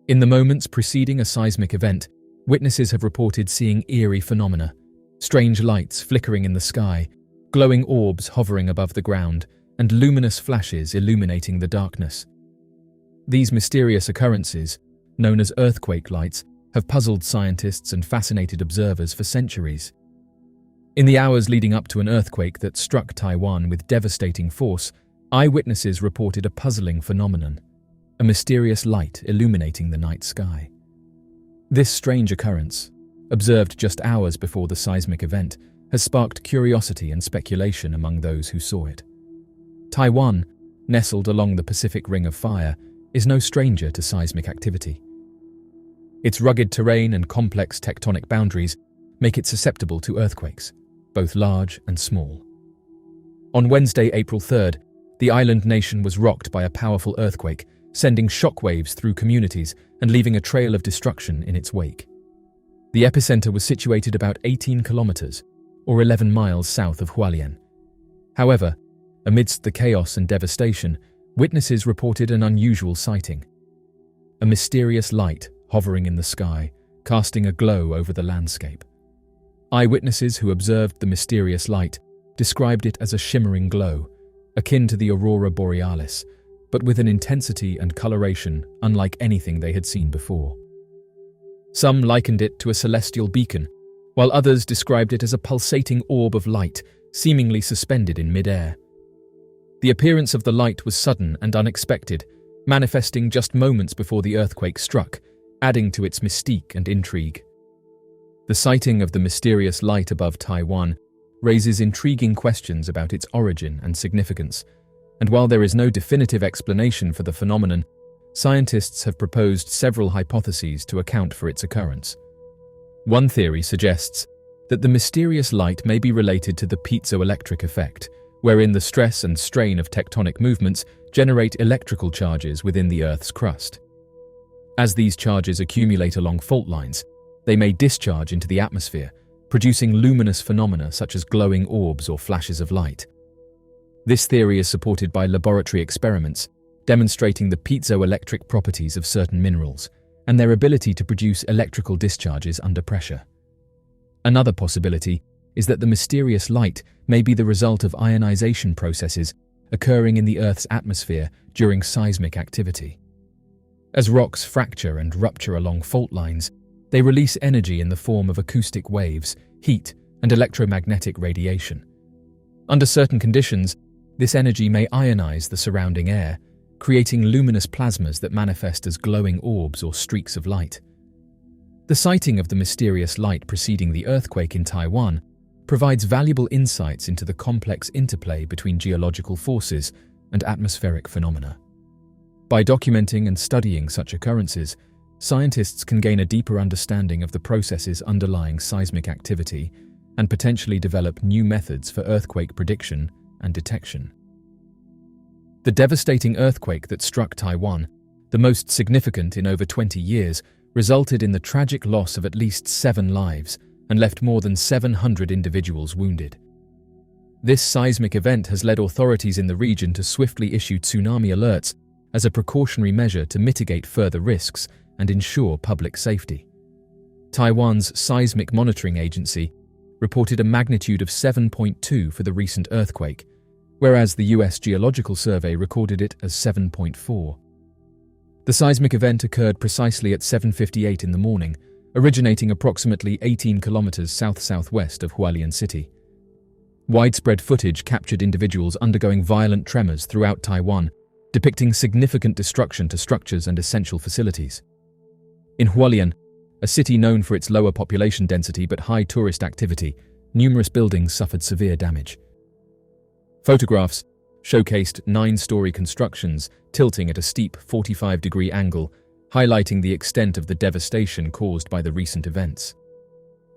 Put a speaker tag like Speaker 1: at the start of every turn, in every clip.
Speaker 1: In the moments preceding a seismic event, witnesses have reported seeing eerie phenomena, strange lights flickering in the sky, glowing orbs hovering above the ground, and luminous flashes illuminating the darkness. These mysterious occurrences, known as earthquake lights, have puzzled scientists and fascinated observers for centuries. In the hours leading up to an earthquake that struck Taiwan with devastating force, eyewitnesses reported a puzzling phenomenon, a mysterious light illuminating the night sky. This strange occurrence, observed just hours before the seismic event, has sparked curiosity and speculation among those who saw it. Taiwan, nestled along the Pacific Ring of Fire, is no stranger to seismic activity. Its rugged terrain and complex tectonic boundaries make it susceptible to earthquakes, both large and small. On Wednesday, April 3rd, the island nation was rocked by a powerful earthquake, sending shockwaves through communities and leaving a trail of destruction in its wake. The epicenter was situated about 18 kilometers, or 11 miles south of Hualien. However, amidst the chaos and devastation, witnesses reported an unusual sighting. A mysterious light hovering in the sky, casting a glow over the landscape. Eyewitnesses who observed the mysterious light described it as a shimmering glow, akin to the aurora borealis, but with an intensity and coloration unlike anything they had seen before. Some likened it to a celestial beacon, while others described it as a pulsating orb of light, seemingly suspended in mid-air. The appearance of the light was sudden and unexpected, manifesting just moments before the earthquake struck, adding to its mystique and intrigue. The sighting of the mysterious light above Taiwan raises intriguing questions about its origin and significance, and while there is no definitive explanation for the phenomenon, scientists have proposed several hypotheses to account for its occurrence. One theory suggests that the mysterious light may be related to the piezoelectric effect, wherein the stress and strain of tectonic movements generate electrical charges within the Earth's crust. As these charges accumulate along fault lines, they may discharge into the atmosphere, producing luminous phenomena such as glowing orbs or flashes of light. This theory is supported by laboratory experiments demonstrating the piezoelectric properties of certain minerals and their ability to produce electrical discharges under pressure. Another possibility is that the mysterious light may be the result of ionization processes occurring in the Earth's atmosphere during seismic activity. As rocks fracture and rupture along fault lines, they release energy in the form of acoustic waves, heat, and electromagnetic radiation. Under certain conditions, this energy may ionize the surrounding air, creating luminous plasmas that manifest as glowing orbs or streaks of light. The sighting of the mysterious light preceding the earthquake in Taiwan provides valuable insights into the complex interplay between geological forces and atmospheric phenomena. By documenting and studying such occurrences, scientists can gain a deeper understanding of the processes underlying seismic activity and potentially develop new methods for earthquake prediction and detection. The devastating earthquake that struck Taiwan, the most significant in over 20 years, resulted in the tragic loss of at least 7 lives and left more than 700 individuals wounded. This seismic event has led authorities in the region to swiftly issue tsunami alerts as a precautionary measure to mitigate further risks and ensure public safety. Taiwan's Seismic Monitoring Agency reported a magnitude of 7.2 for the recent earthquake, whereas the US Geological Survey recorded it as 7.4. The seismic event occurred precisely at 7:58 in the morning, originating approximately 18 kilometers south-southwest of Hualien City. Widespread footage captured individuals undergoing violent tremors throughout Taiwan, depicting significant destruction to structures and essential facilities. In Hualien, a city known for its lower population density but high tourist activity, numerous buildings suffered severe damage. Photographs showcased 9-story constructions tilting at a steep 45-degree angle, highlighting the extent of the devastation caused by the recent events.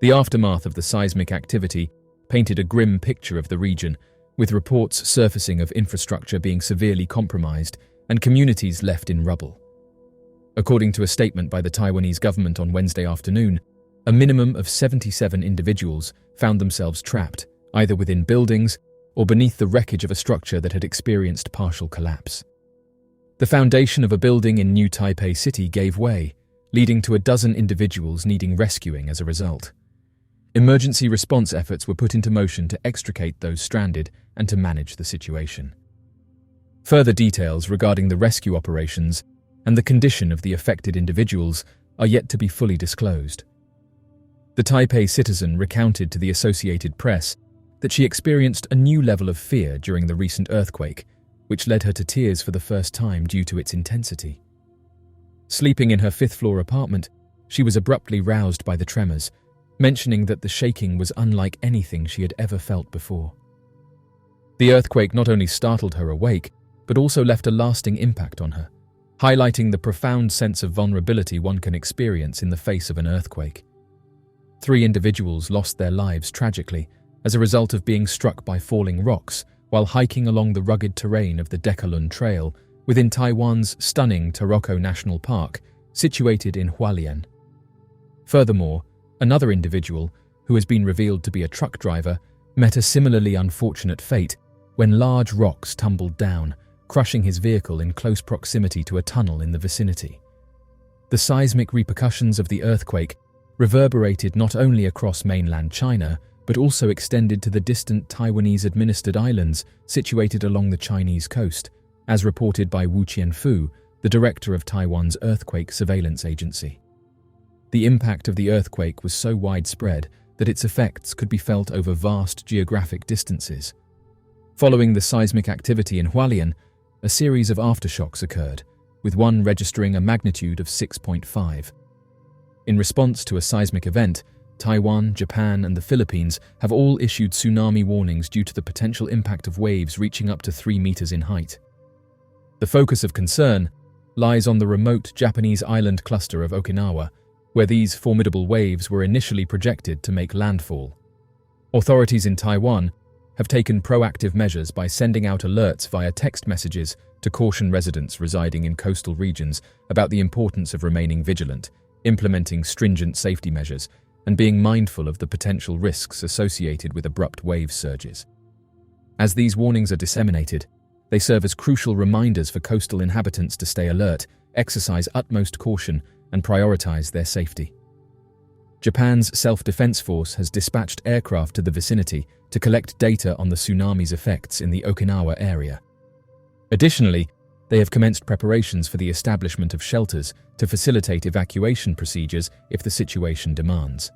Speaker 1: The aftermath of the seismic activity painted a grim picture of the region, with reports surfacing of infrastructure being severely compromised and communities left in rubble. According to a statement by the Taiwanese government on Wednesday afternoon, a minimum of 77 individuals found themselves trapped, either within buildings or beneath the wreckage of a structure that had experienced partial collapse. The foundation of a building in New Taipei City gave way, leading to a dozen individuals needing rescuing as a result. Emergency response efforts were put into motion to extricate those stranded and to manage the situation. Further details regarding the rescue operations and the condition of the affected individuals are yet to be fully disclosed. The Taipei citizen recounted to the Associated Press that she experienced a new level of fear during the recent earthquake, which led her to tears for the first time due to its intensity. Sleeping in her fifth-floor apartment, she was abruptly roused by the tremors, mentioning that the shaking was unlike anything she had ever felt before. The earthquake not only startled her awake, but also left a lasting impact on her, highlighting the profound sense of vulnerability one can experience in the face of an earthquake. 3 individuals lost their lives tragically as a result of being struck by falling rocks while hiking along the rugged terrain of the Decalun Trail within Taiwan's stunning Taroko National Park, situated in Hualien. Furthermore, another individual, who has been revealed to be a truck driver, met a similarly unfortunate fate when large rocks tumbled down, crushing his vehicle in close proximity to a tunnel in the vicinity. The seismic repercussions of the earthquake reverberated not only across mainland China, but also extended to the distant Taiwanese-administered islands situated along the Chinese coast, as reported by Wu Qianfu, the director of Taiwan's Earthquake Surveillance Agency. The impact of the earthquake was so widespread that its effects could be felt over vast geographic distances. Following the seismic activity in Hualien, a series of aftershocks occurred, with one registering a magnitude of 6.5. In response to a seismic event, Taiwan, Japan, and the Philippines have all issued tsunami warnings due to the potential impact of waves reaching up to 3 meters in height. The focus of concern lies on the remote Japanese island cluster of Okinawa, where these formidable waves were initially projected to make landfall. Authorities in Taiwan have taken proactive measures by sending out alerts via text messages to caution residents residing in coastal regions about the importance of remaining vigilant, implementing stringent safety measures, and being mindful of the potential risks associated with abrupt wave surges. As these warnings are disseminated, they serve as crucial reminders for coastal inhabitants to stay alert, exercise utmost caution, and prioritize their safety. Japan's self-defense force has dispatched aircraft to the vicinity to collect data on the tsunami's effects in the Okinawa area. Additionally, they have commenced preparations for the establishment of shelters to facilitate evacuation procedures if the situation demands.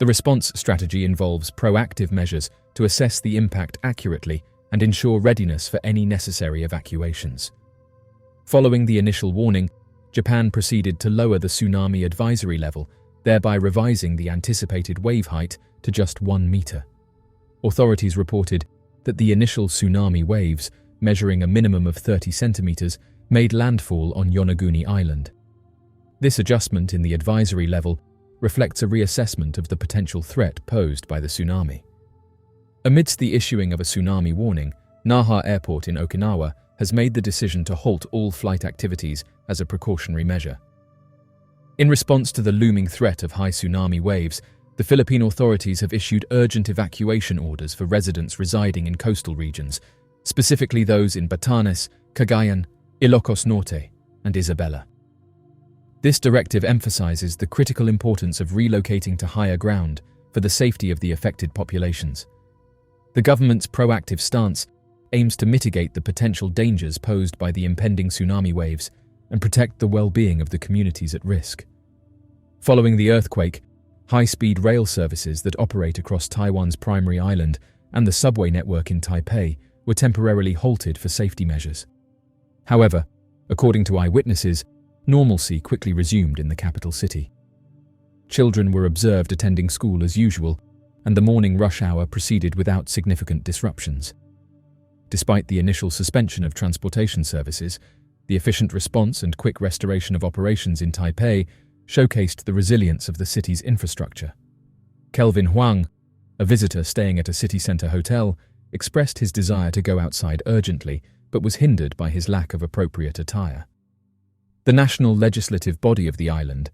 Speaker 1: The response strategy involves proactive measures to assess the impact accurately and ensure readiness for any necessary evacuations. Following the initial warning, Japan proceeded to lower the tsunami advisory level, thereby revising the anticipated wave height to just 1 meter. Authorities reported that the initial tsunami waves, measuring a minimum of 30 centimeters, made landfall on Yonaguni Island. This adjustment in the advisory level reflects a reassessment of the potential threat posed by the tsunami. Amidst the issuing of a tsunami warning, Naha Airport in Okinawa has made the decision to halt all flight activities as a precautionary measure. In response to the looming threat of high tsunami waves, the Philippine authorities have issued urgent evacuation orders for residents residing in coastal regions, specifically those in Batanes, Cagayan, Ilocos Norte, and Isabela. This directive emphasizes the critical importance of relocating to higher ground for the safety of the affected populations. The government's proactive stance aims to mitigate the potential dangers posed by the impending tsunami waves and protect the well-being of the communities at risk. Following the earthquake, high-speed rail services that operate across Taiwan's primary island and the subway network in Taipei were temporarily halted for safety measures. However, according to eyewitnesses, normalcy quickly resumed in the capital city. Children were observed attending school as usual, and the morning rush hour proceeded without significant disruptions. Despite the initial suspension of transportation services, the efficient response and quick restoration of operations in Taipei showcased the resilience of the city's infrastructure. Kelvin Huang, a visitor staying at a city center hotel, expressed his desire to go outside urgently, but was hindered by his lack of appropriate attire. The national legislative body of the island,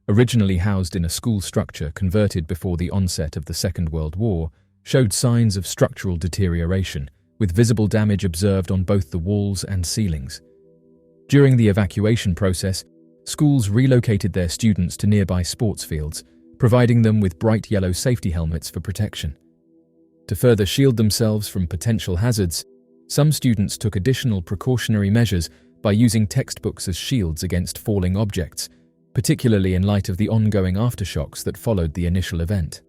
Speaker 1: originally housed in a school structure converted before the onset of the Second World War, showed signs of structural deterioration, with visible damage observed on both the walls and ceilings. During the evacuation process, schools relocated their students to nearby sports fields, providing them with bright yellow safety helmets for protection. To further shield themselves from potential hazards, some students took additional precautionary measures by using textbooks as shields against falling objects, particularly in light of the ongoing aftershocks that followed the initial event.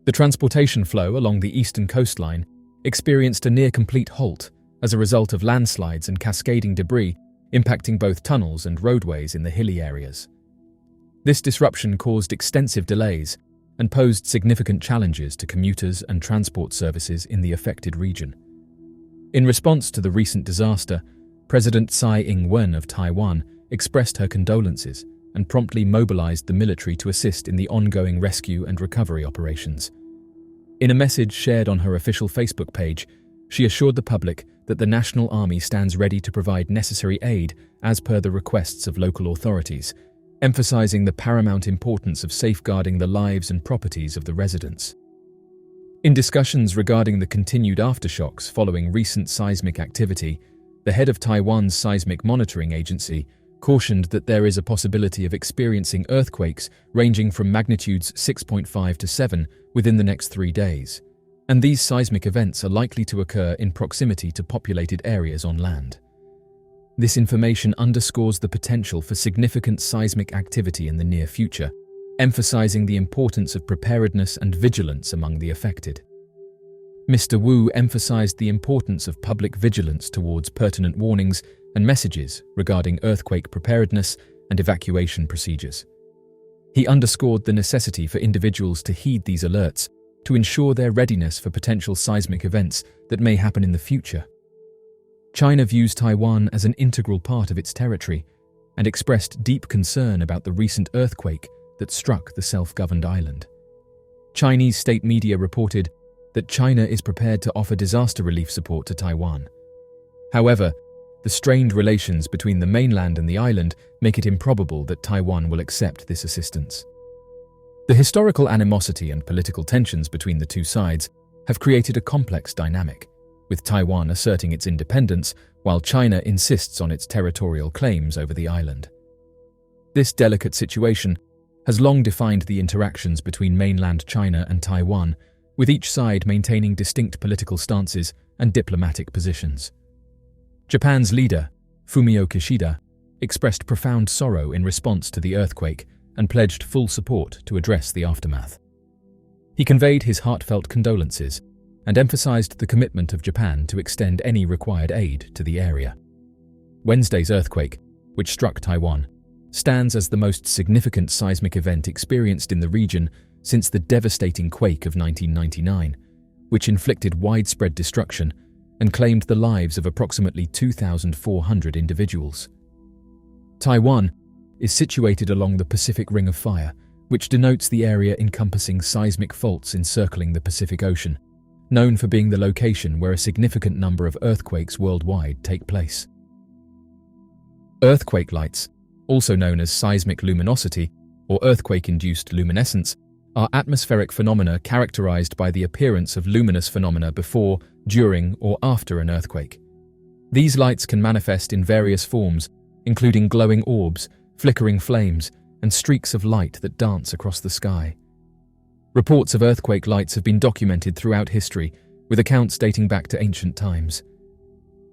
Speaker 1: The transportation flow along the eastern coastline experienced a near-complete halt as a result of landslides and cascading debris impacting both tunnels and roadways in the hilly areas. This disruption caused extensive delays and posed significant challenges to commuters and transport services in the affected region. In response to the recent disaster, President Tsai Ing-wen of Taiwan expressed her condolences and promptly mobilized the military to assist in the ongoing rescue and recovery operations. In a message shared on her official Facebook page, she assured the public that the National Army stands ready to provide necessary aid as per the requests of local authorities, emphasizing the paramount importance of safeguarding the lives and properties of the residents. In discussions regarding the continued aftershocks following recent seismic activity, the head of Taiwan's Seismic Monitoring Agency cautioned that there is a possibility of experiencing earthquakes ranging from magnitudes 6.5 to 7 within the next 3 days, and these seismic events are likely to occur in proximity to populated areas on land. This information underscores the potential for significant seismic activity in the near future, emphasizing the importance of preparedness and vigilance among the affected. Mr. Wu emphasized the importance of public vigilance towards pertinent warnings and messages regarding earthquake preparedness and evacuation procedures. He underscored the necessity for individuals to heed these alerts to ensure their readiness for potential seismic events that may happen in the future. China views Taiwan as an integral part of its territory and expressed deep concern about the recent earthquake that struck the self-governed island. Chinese state media reported that China is prepared to offer disaster relief support to Taiwan. However, the strained relations between the mainland and the island make it improbable that Taiwan will accept this assistance. The historical animosity and political tensions between the two sides have created a complex dynamic, with Taiwan asserting its independence while China insists on its territorial claims over the island. This delicate situation has long defined the interactions between mainland China and Taiwan, with each side maintaining distinct political stances and diplomatic positions. Japan's leader, Fumio Kishida, expressed profound sorrow in response to the earthquake and pledged full support to address the aftermath. He conveyed his heartfelt condolences and emphasized the commitment of Japan to extend any required aid to the area. Wednesday's earthquake, which struck Taiwan, stands as the most significant seismic event experienced in the region since the devastating quake of 1999, which inflicted widespread destruction and claimed the lives of approximately 2,400 individuals. Taiwan is situated along the Pacific Ring of Fire, which denotes the area encompassing seismic faults encircling the Pacific Ocean, known for being the location where a significant number of earthquakes worldwide take place. Earthquake lights, also known as seismic luminosity or earthquake-induced luminescence, are atmospheric phenomena characterized by the appearance of luminous phenomena before, during, or after an earthquake. These lights can manifest in various forms, including glowing orbs, flickering flames, and streaks of light that dance across the sky. Reports of earthquake lights have been documented throughout history, with accounts dating back to ancient times.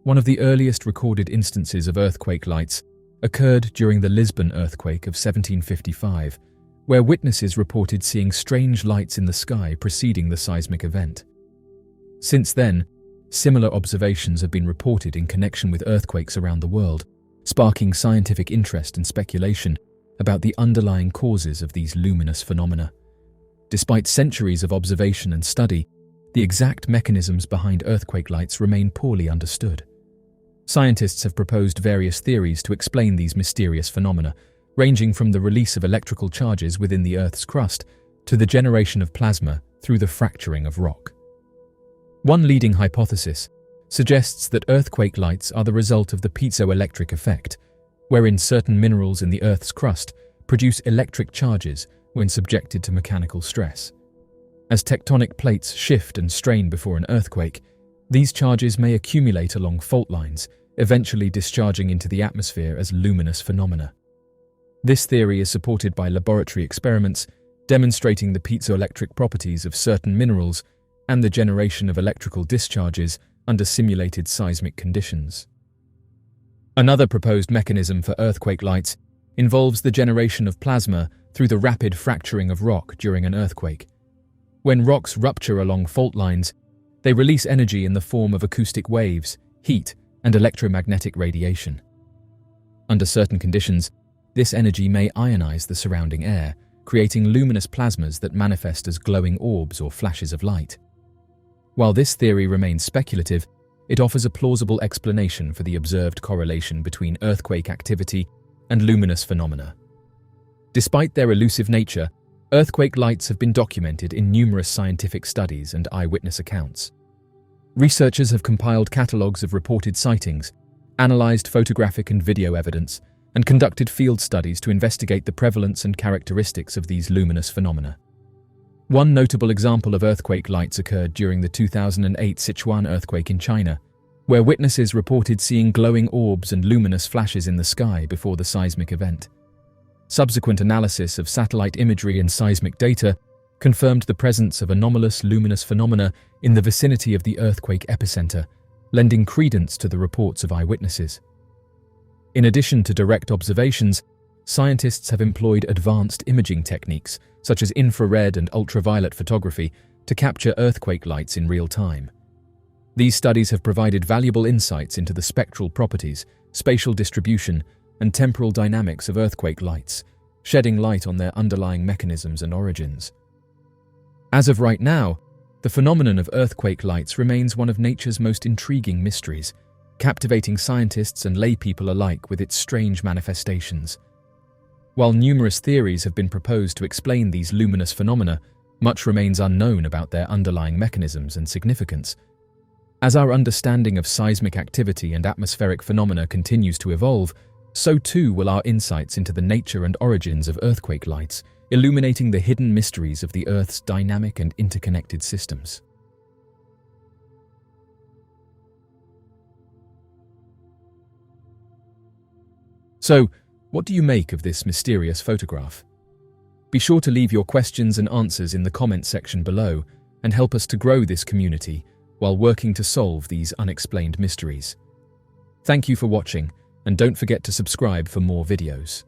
Speaker 1: One of the earliest recorded instances of earthquake lights occurred during the Lisbon earthquake of 1755, where witnesses reported seeing strange lights in the sky preceding the seismic event. Since then, similar observations have been reported in connection with earthquakes around the world, sparking scientific interest and speculation about the underlying causes of these luminous phenomena. Despite centuries of observation and study, the exact mechanisms behind earthquake lights remain poorly understood. Scientists have proposed various theories to explain these mysterious phenomena, ranging from the release of electrical charges within the Earth's crust to the generation of plasma through the fracturing of rock. One leading hypothesis suggests that earthquake lights are the result of the piezoelectric effect, wherein certain minerals in the Earth's crust produce electric charges when subjected to mechanical stress. As tectonic plates shift and strain before an earthquake, these charges may accumulate along fault lines, eventually discharging into the atmosphere as luminous phenomena. This theory is supported by laboratory experiments demonstrating the piezoelectric properties of certain minerals and the generation of electrical discharges under simulated seismic conditions. Another proposed mechanism for earthquake lights involves the generation of plasma through the rapid fracturing of rock during an earthquake. When rocks rupture along fault lines, they release energy in the form of acoustic waves, heat, and electromagnetic radiation. Under certain conditions, this energy may ionize the surrounding air, creating luminous plasmas that manifest as glowing orbs or flashes of light. While this theory remains speculative, it offers a plausible explanation for the observed correlation between earthquake activity and luminous phenomena. Despite their elusive nature, earthquake lights have been documented in numerous scientific studies and eyewitness accounts. Researchers have compiled catalogues of reported sightings, analyzed photographic and video evidence, and conducted field studies to investigate the prevalence and characteristics of these luminous phenomena. One notable example of earthquake lights occurred during the 2008 Sichuan earthquake in China, where witnesses reported seeing glowing orbs and luminous flashes in the sky before the seismic event. Subsequent analysis of satellite imagery and seismic data confirmed the presence of anomalous luminous phenomena in the vicinity of the earthquake epicenter, lending credence to the reports of eyewitnesses. In addition to direct observations, scientists have employed advanced imaging techniques such as infrared and ultraviolet photography to capture earthquake lights in real time. These studies have provided valuable insights into the spectral properties, spatial distribution, and temporal dynamics of earthquake lights, shedding light on their underlying mechanisms and origins. As of right now, the phenomenon of earthquake lights remains one of nature's most intriguing mysteries, captivating scientists and laypeople alike with its strange manifestations. While numerous theories have been proposed to explain these luminous phenomena, much remains unknown about their underlying mechanisms and significance. As our understanding of seismic activity and atmospheric phenomena continues to evolve, so too will our insights into the nature and origins of earthquake lights, illuminating the hidden mysteries of the Earth's dynamic and interconnected systems. So, what do you make of this mysterious photograph? Be sure to leave your questions and answers in the comment section below and help us to grow this community while working to solve these unexplained mysteries. Thank you for watching, and don't forget to subscribe for more videos.